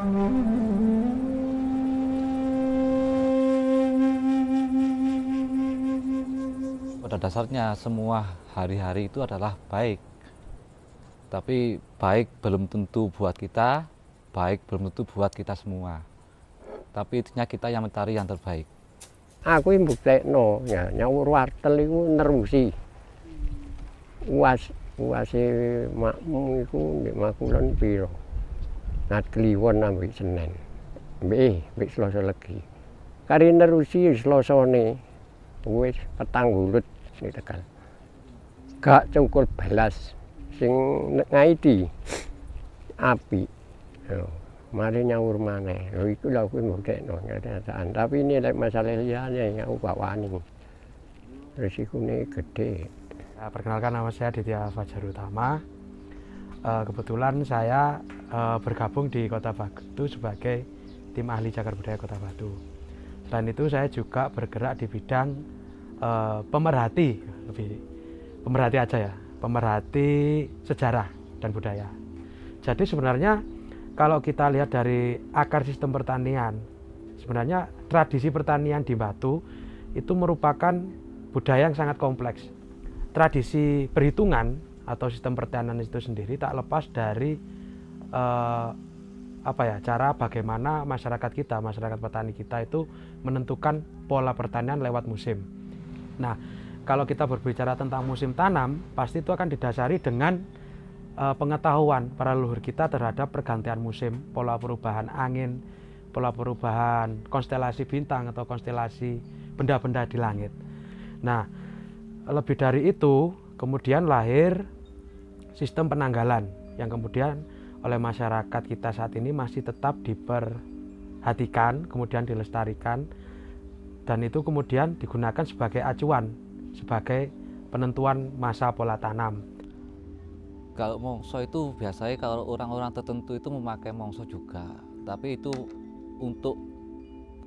Pada dasarnya semua hari-hari itu adalah baik. Tapi baik belum tentu buat kita, baik belum tentu buat kita semua. Tapi intinya kita yang mencari yang terbaik. Aku yang buktekno, ya, nyawur wartel itu nerusi. Uase makmu itu di Makulon piro. Ngat Kliwon ambek Senen. Ambek Selasa legi. Kari nerusi Selasane wis petang bulut di Tegal. Gak cungkul balas sing ngaidi api. Mari nyawur maneh. Lho iku lho aku mbuktekno nyataan. Tapi ini masalah liyane yang aku bawani. Risikone gede. Perkenalkan, nama saya Ditya Fajar Utama. Kebetulan saya bergabung di Kota Batu sebagai tim ahli cagar budaya Kota Batu. Selain itu saya juga bergerak di bidang pemerhati sejarah dan budaya. Jadi sebenarnya kalau kita lihat dari akar sistem pertanian, sebenarnya tradisi pertanian di Batu itu merupakan budaya yang sangat kompleks. Tradisi perhitungan atau sistem pertanian itu sendiri tak lepas dari cara bagaimana masyarakat petani kita itu menentukan pola pertanian lewat musim. Nah, kalau kita berbicara tentang musim tanam, pasti itu akan didasari dengan pengetahuan para leluhur kita terhadap pergantian musim, pola perubahan angin, pola perubahan konstelasi bintang atau konstelasi benda-benda di langit. Nah, lebih dari itu, kemudian lahir sistem penanggalan yang kemudian oleh masyarakat kita saat ini masih tetap diperhatikan, kemudian dilestarikan, dan itu kemudian digunakan sebagai acuan, sebagai penentuan masa pola tanam. Kalau mongso itu biasanya kalau orang-orang tertentu itu memakai mongso juga, tapi itu untuk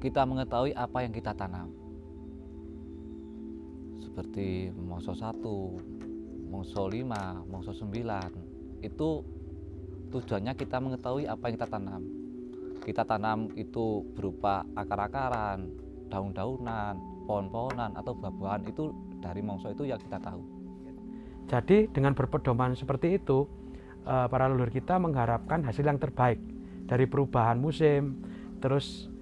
kita mengetahui apa yang kita tanam. Seperti mongso 1, mongso 5, mongso 9, itu tujuannya kita mengetahui apa yang kita tanam. Kita tanam itu berupa akar-akaran, daun-daunan, pohon-pohonan atau buah-buahan, itu dari mongso itu yang kita tahu. Jadi dengan berpedoman seperti itu, para leluhur kita mengharapkan hasil yang terbaik dari perubahan musim, terus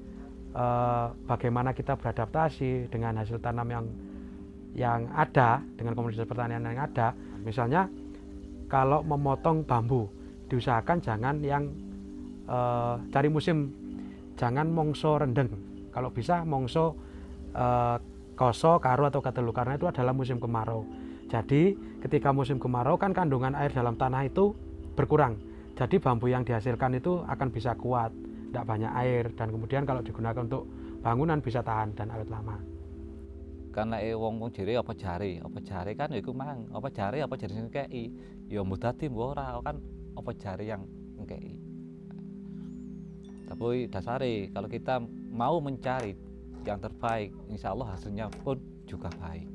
bagaimana kita beradaptasi dengan hasil tanam yang ada, dengan komoditas pertanian yang ada. Misalnya kalau memotong bambu, diusahakan jangan yang cari musim, jangan mongso rendeng. Kalau bisa mongso koso, karo atau katelu, karena itu adalah musim kemarau. Jadi ketika musim kemarau kan kandungan air dalam tanah itu berkurang. Jadi bambu yang dihasilkan itu akan bisa kuat, tidak banyak air, dan kemudian kalau digunakan untuk bangunan bisa tahan dan awet lama. Karena wong jere apa jare kan ya iku mang, apa jare sing ngekeki. Ya mbok dadi mbok ora kan apa jare yang ngekeki. Tapi dasare kalau kita mau mencari yang terbaik, insya Allah hasilnya pun juga baik.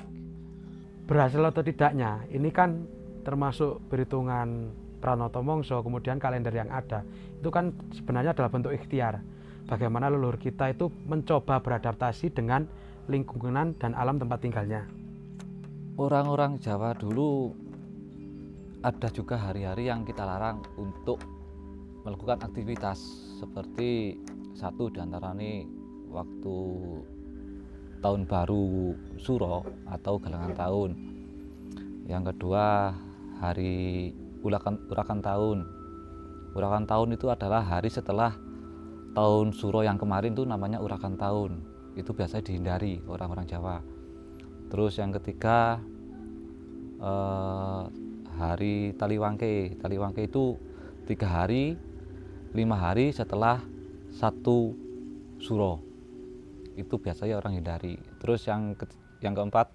Berhasil atau tidaknya, ini kan termasuk perhitungan Pranoto Mongso, kemudian kalender yang ada. Itu kan sebenarnya adalah bentuk ikhtiar. Bagaimana leluhur kita itu mencoba beradaptasi dengan lingkungan dan alam tempat tinggalnya. Orang-orang Jawa dulu ada juga hari-hari yang kita larang untuk melakukan aktivitas, seperti satu diantaranya waktu tahun baru Suro atau galangan tahun. Yang kedua hari urakan tahun. Urakan tahun itu adalah hari setelah tahun Suro yang kemarin itu namanya urakan tahun. Itu biasanya dihindari orang-orang Jawa. Terus yang ketiga hari Taliwangke. Taliwangke itu 3 hari, 5 hari setelah satu Suro. Itu biasanya orang hindari. Terus yang keempat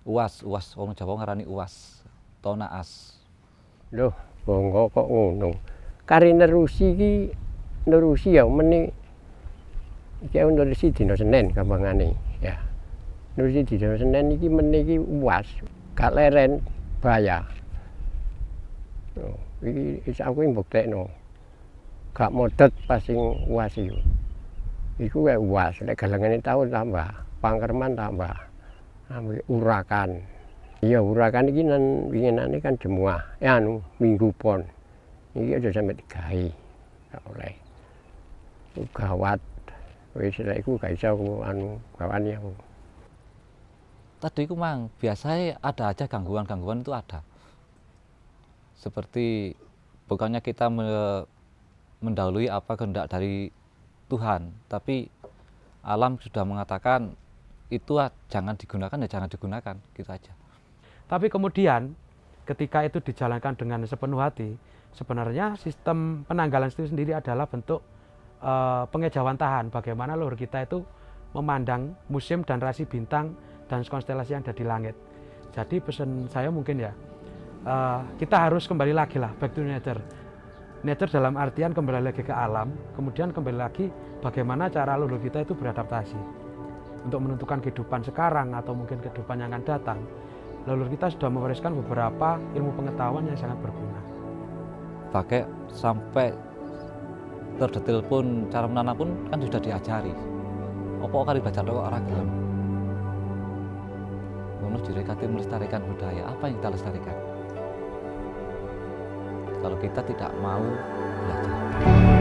uas wong Jawa ngarani uas atau naas. Loh, bonggo kok ngono. Kari nerusi ya meni iki nerusi dina Senin gampangane ya. Nerusi dina Senin iki meni iki uas, gak leren bahaya. Iki aku mbuktekno. gak modot pas sing uas iku. Iku kayak uas, nek galangane tahun tambah, pangkerman tambah. Ambek urakan. Iya urakan iki nan winginane kan jemuah, minggu pon. Iki aja sampe digawe. Gak oleh. Gawat. Wis lek iku gak iso gawani aku. Tadi itu mang biasanya ada aja gangguan-gangguan itu ada. Seperti bukannya kita mendahului apa kehendak dari Tuhan, tapi alam sudah mengatakan itu jangan digunakan ya jangan digunakan, gitu aja. Tapi kemudian ketika itu dijalankan dengan sepenuh hati, sebenarnya sistem penanggalan itu sendiri adalah bentuk pengejawantahan. Bagaimana leluhur kita itu memandang musim dan rasi bintang dan konstelasi yang ada di langit. Jadi pesan saya mungkin ya, kita harus kembali lagi lah, back to nature. Nature dalam artian kembali lagi ke alam, kemudian kembali lagi bagaimana cara leluhur kita itu beradaptasi untuk menentukan kehidupan sekarang atau mungkin kehidupan yang akan datang. Leluhur kita sudah mewariskan beberapa ilmu pengetahuan yang sangat berguna. Pakai sampai terdetil pun cara menanam pun kan sudah diajari. Apa kali belajar kok ora gelem. Ngono direkati melestarikan budaya. Apa yang kita lestarikan? Kalau kita tidak mau belajar.